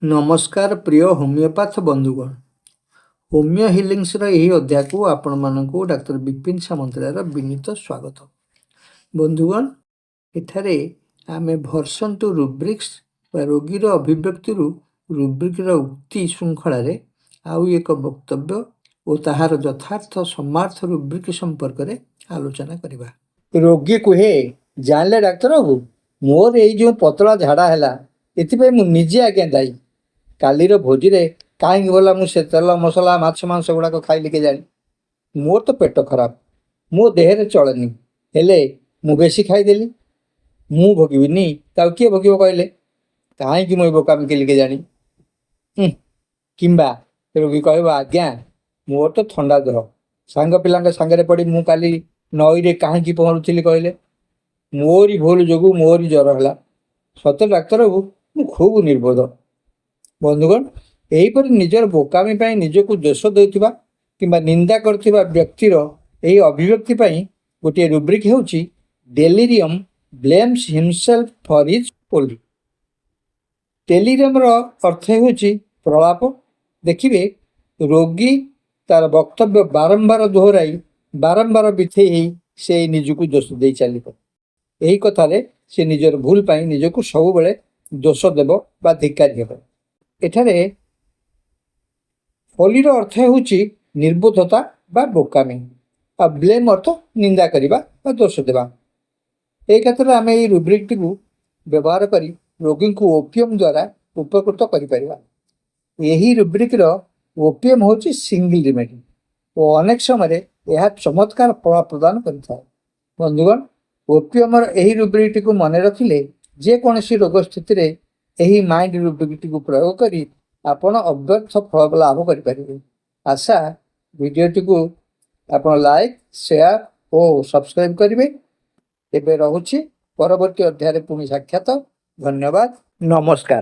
नमस्कार प्रिय होमिओपाथ बंधुगण। होमिओ हिलिंग्सर यही अध्याय को आपण मानक डाक्टर विपिन सामंतरायर विनीत स्वागत। बंधुगण, एठारे आमे भर्सन टू रुब्रिक्स रोगीर अभिव्यक्ति रुब्रिक्र उक्ति श्रृंखलार आउ एक वक्तव्य और ताहार यथार्थ समार्थ रुब्रिक संपर्क में आलोचना करवा। रोगी कहे, जानले डाक्तर बाबू, मोर ये जो पतला झाड़ा है एथिपाई मु निजे आज्ञा दायी। कालीर भोजी रे कहीं गला मुझे तेल मसला माछ मांस गुड़ाक खाइली के जानी। मोर तो पेट खराब, मो देहरे चलेनी, हेले मु बेसी खाईदेली, मु भोगीनी ताऊ किए भोग कहले कहीं मुझे बोकामी के लिखे जानी। किंबा रोगी कह आज्ञा मोर तो थंडा देह, सांग पिला सांगे पड़ी मु काली नई रे कहीं पहरुली कहले मोरी भूल जो मोरी ज्वर है। सत्य डाक्तर बाबू, मु खूब निर्बोध। बंधुगण, यहीपर निजर बोकामी निजक दोष देउथिबा किंबा निंदा करथिबा व्यक्तिर यही अभिव्यक्ति गोटे रुब्रिक हेउची delirium blames himself for his folly. Delirium अर्थ हेउची प्रलाप। देखिए, रोगी तार वक्तव्य बारंबार दोहराई बारंबार बिथेई से निजक दोष दे चलिब। यही कथार से निजर भूल निजक सब बेले दोष देव बा धिक्कारी हेब। एठारे फलीर अर्थ हेउची निर्बोधता बा बोकामी, आ ब्लेम अर्थ निंदा करिबा बा दोष देवा। एक क्षेत्र में आम ये रुब्रिक टी व्यवहार करी रोगी को ओपीएम द्वारा उपकृत करिपरिबा। यही रुब्रिक ओपीएम होची सिंगल रेमेडी और अनेक समय यह चमत्कार फल प्रदान करता है। बंधुगण, ओपीएम यही रुब्रिक टी मन रखिले जेकोसी रोग स्थिति रे यही माइंड रुब्रिक टी प्रयोग करी आपण अव्यर्थ फल लाभ करें। आशा वीडियोटी को आपण लाइक शेयर और सब्सक्राइब करेंगे। एबे रहुछि परवर्ती अध्याय पुणी साक्षात। धन्यवाद, नमस्कार।